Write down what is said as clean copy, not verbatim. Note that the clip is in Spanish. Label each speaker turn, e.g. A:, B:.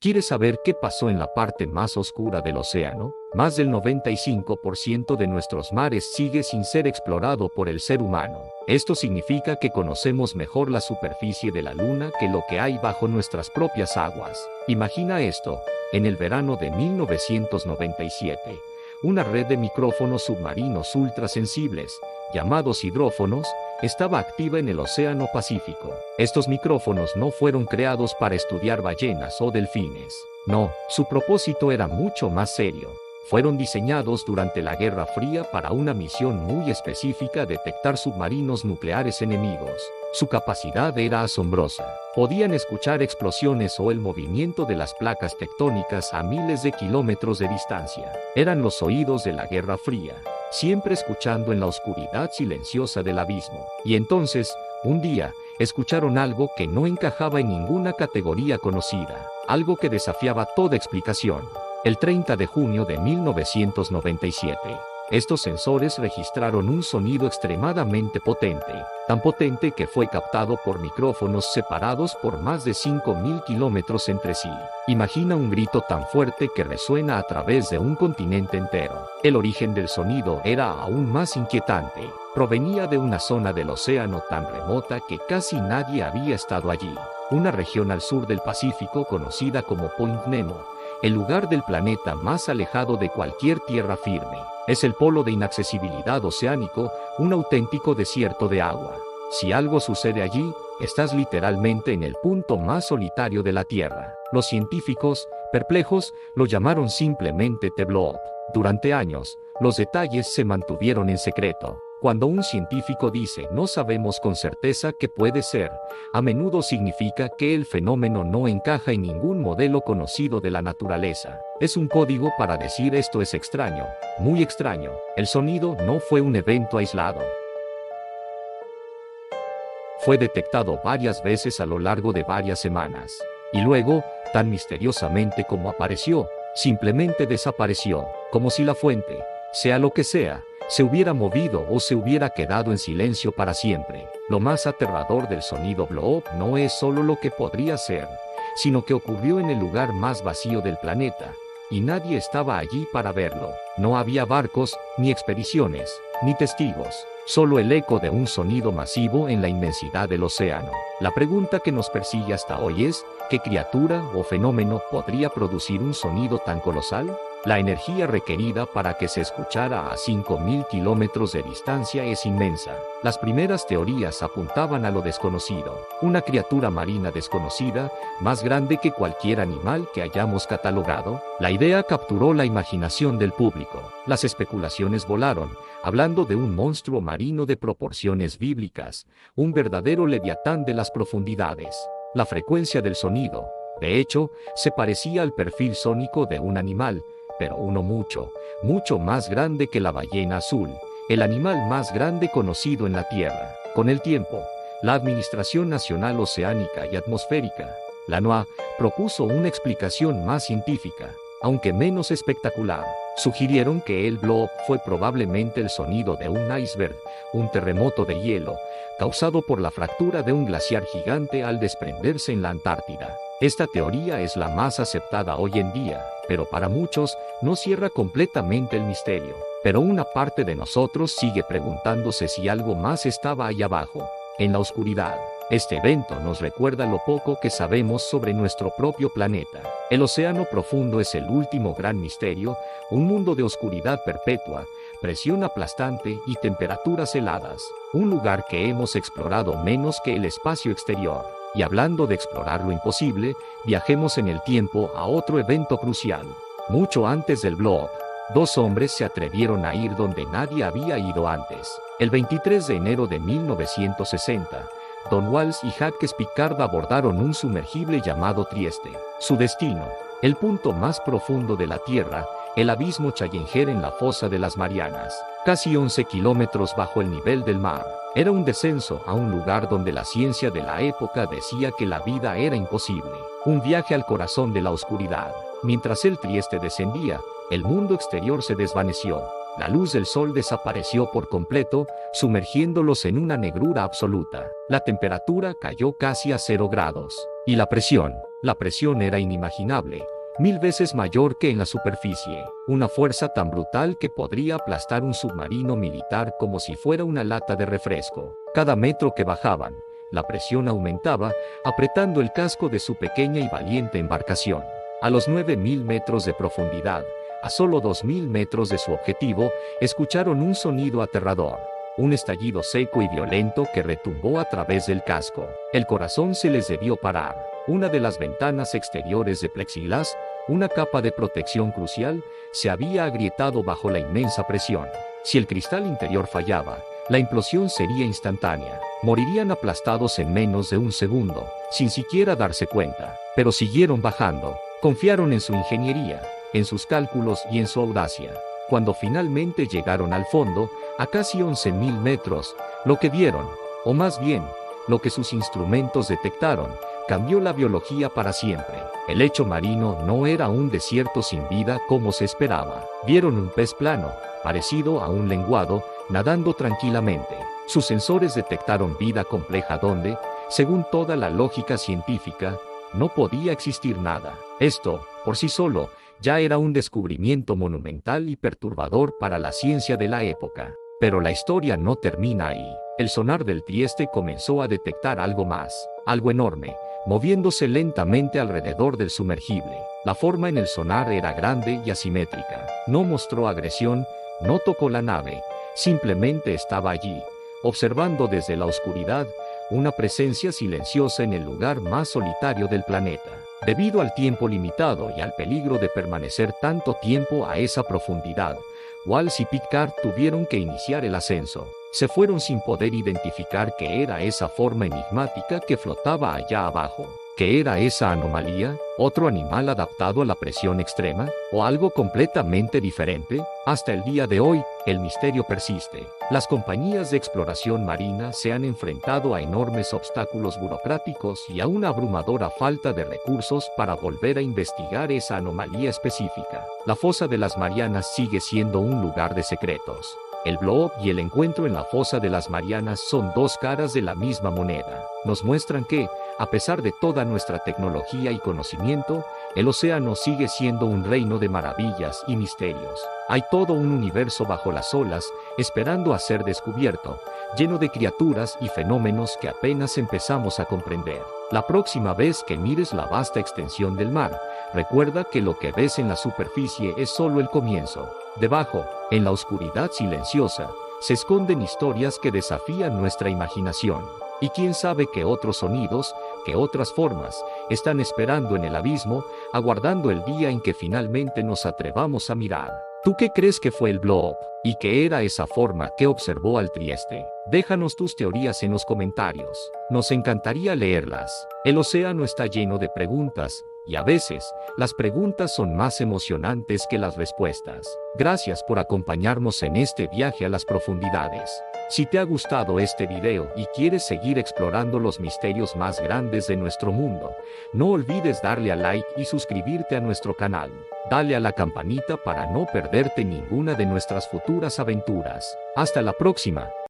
A: ¿Quieres saber qué pasó en la parte más oscura del océano? Más del 95% de nuestros mares sigue sin ser explorado por el ser humano. Esto significa que conocemos mejor la superficie de la Luna que lo que hay bajo nuestras propias aguas. Imagina esto, en el verano de 1997, una red de micrófonos submarinos ultrasensibles, llamados hidrófonos, estaba activa en el Océano Pacífico. Estos micrófonos no fueron creados para estudiar ballenas o delfines. No, su propósito era mucho más serio. Fueron diseñados durante la Guerra Fría para una misión muy específica: detectar submarinos nucleares enemigos. Su capacidad era asombrosa. Podían escuchar explosiones o el movimiento de las placas tectónicas a miles de kilómetros de distancia. Eran los oídos de la Guerra Fría, siempre escuchando en la oscuridad silenciosa del abismo. Y entonces, un día, escucharon algo que no encajaba en ninguna categoría conocida, algo que desafiaba toda explicación. El 30 de junio de 1997, estos sensores registraron un sonido extremadamente potente, tan potente que fue captado por micrófonos separados por más de 5.000 kilómetros entre sí. Imagina un grito tan fuerte que resuena a través de un continente entero. El origen del sonido era aún más inquietante. Provenía de una zona del océano tan remota que casi nadie había estado allí. Una región al sur del Pacífico conocida como Point Nemo, el lugar del planeta más alejado de cualquier tierra firme. Es el polo de inaccesibilidad oceánico, un auténtico desierto de agua. Si algo sucede allí, estás literalmente en el punto más solitario de la Tierra. Los científicos, perplejos, lo llamaron simplemente The Blob. Durante años, los detalles se mantuvieron en secreto. Cuando un científico dice "no sabemos con certeza qué puede ser", a menudo significa que el fenómeno no encaja en ningún modelo conocido de la naturaleza. Es un código para decir esto es extraño, muy extraño. El sonido no fue un evento aislado. Fue detectado varias veces a lo largo de varias semanas. Y luego, tan misteriosamente como apareció, simplemente desapareció, como si la fuente, sea lo que sea, se hubiera movido o se hubiera quedado en silencio para siempre. Lo más aterrador del sonido blob no es solo lo que podría ser, sino que ocurrió en el lugar más vacío del planeta, y nadie estaba allí para verlo. No había barcos, ni expediciones, ni testigos, solo el eco de un sonido masivo en la inmensidad del océano. La pregunta que nos persigue hasta hoy es, ¿qué criatura o fenómeno podría producir un sonido tan colosal? La energía requerida para que se escuchara a 5.000 kilómetros de distancia es inmensa. Las primeras teorías apuntaban a lo desconocido, una criatura marina desconocida, más grande que cualquier animal que hayamos catalogado. La idea capturó la imaginación del público. Las especulaciones volaron, hablando de un monstruo marino de proporciones bíblicas, un verdadero leviatán de las profundidades. La frecuencia del sonido, de hecho, se parecía al perfil sónico de un animal, pero uno mucho, mucho más grande que la ballena azul, el animal más grande conocido en la Tierra. Con el tiempo, la Administración Nacional Oceánica y Atmosférica, la NOAA, propuso una explicación más científica, aunque menos espectacular. Sugirieron que el blob fue probablemente el sonido de un iceberg, un terremoto de hielo, causado por la fractura de un glaciar gigante al desprenderse en la Antártida. Esta teoría es la más aceptada hoy en día, pero para muchos no cierra completamente el misterio. Pero una parte de nosotros sigue preguntándose si algo más estaba ahí abajo, en la oscuridad. Este evento nos recuerda lo poco que sabemos sobre nuestro propio planeta. El océano profundo es el último gran misterio, un mundo de oscuridad perpetua, presión aplastante y temperaturas heladas. Un lugar que hemos explorado menos que el espacio exterior. Y hablando de explorar lo imposible, viajemos en el tiempo a otro evento crucial. Mucho antes del blob, dos hombres se atrevieron a ir donde nadie había ido antes. El 23 de enero de 1960, Don Walsh y Jacques Piccard abordaron un sumergible llamado Trieste. Su destino, el punto más profundo de la Tierra, el abismo Challenger en la fosa de las Marianas, casi 11 kilómetros bajo el nivel del mar. Era un descenso a un lugar donde la ciencia de la época decía que la vida era imposible. Un viaje al corazón de la oscuridad. Mientras el Trieste descendía, el mundo exterior se desvaneció. La luz del sol desapareció por completo, sumergiéndolos en una negrura absoluta. La temperatura cayó casi a 0 grados. Y la La presión era inimaginable, 1000 veces mayor que en la superficie, una fuerza tan brutal que podría aplastar un submarino militar como si fuera una lata de refresco. Cada metro que bajaban, la presión aumentaba, apretando el casco de su pequeña y valiente embarcación. A los 9000 metros de profundidad, a solo 2000 metros de su objetivo, escucharon un sonido aterrador. Un estallido seco y violento que retumbó a través del casco. El corazón se les debió parar. Una de las ventanas exteriores de plexiglas, una capa de protección crucial, se había agrietado bajo la inmensa presión. Si el cristal interior fallaba, la implosión sería instantánea. Morirían aplastados en menos de un segundo, sin siquiera darse cuenta. Pero siguieron bajando. Confiaron en su ingeniería, en sus cálculos y en su audacia. Cuando finalmente llegaron al fondo, a casi 11.000 metros, lo que vieron, o más bien, lo que sus instrumentos detectaron, cambió la biología para siempre. El lecho marino no era un desierto sin vida como se esperaba. Vieron un pez plano, parecido a un lenguado, nadando tranquilamente. Sus sensores detectaron vida compleja donde, según toda la lógica científica, no podía existir nada. Esto, por sí solo, ya era un descubrimiento monumental y perturbador para la ciencia de la época. Pero la historia no termina ahí. El sonar del Trieste comenzó a detectar algo más, algo enorme, moviéndose lentamente alrededor del sumergible. La forma en el sonar era grande y asimétrica. No mostró agresión, no tocó la nave, simplemente estaba allí, observando desde la oscuridad, una presencia silenciosa en el lugar más solitario del planeta. Debido al tiempo limitado y al peligro de permanecer tanto tiempo a esa profundidad, Walsh y Picard tuvieron que iniciar el ascenso. Se fueron sin poder identificar qué era esa forma enigmática que flotaba allá abajo. ¿Qué era esa anomalía? ¿Otro animal adaptado a la presión extrema? ¿O algo completamente diferente? Hasta el día de hoy, el misterio persiste. Las compañías de exploración marina se han enfrentado a enormes obstáculos burocráticos y a una abrumadora falta de recursos para volver a investigar esa anomalía específica. La fosa de las Marianas sigue siendo un lugar de secretos. El Blob y el encuentro en la fosa de las Marianas son dos caras de la misma moneda. Nos muestran que, a pesar de toda nuestra tecnología y conocimiento, el océano sigue siendo un reino de maravillas y misterios. Hay todo un universo bajo las olas, esperando a ser descubierto, lleno de criaturas y fenómenos que apenas empezamos a comprender. La próxima vez que mires la vasta extensión del mar, recuerda que lo que ves en la superficie es solo el comienzo. Debajo, en la oscuridad silenciosa, se esconden historias que desafían nuestra imaginación. Y quién sabe qué otros sonidos, qué otras formas, están esperando en el abismo, aguardando el día en que finalmente nos atrevamos a mirar. ¿Tú qué crees que fue el Blob? ¿Y qué era esa forma que observó al Trieste? Déjanos tus teorías en los comentarios. Nos encantaría leerlas. El océano está lleno de preguntas, y a veces, las preguntas son más emocionantes que las respuestas. Gracias por acompañarnos en este viaje a las profundidades. Si te ha gustado este video y quieres seguir explorando los misterios más grandes de nuestro mundo, no olvides darle a like y suscribirte a nuestro canal. Dale a la campanita para no perderte ninguna de nuestras futuras aventuras. Hasta la próxima.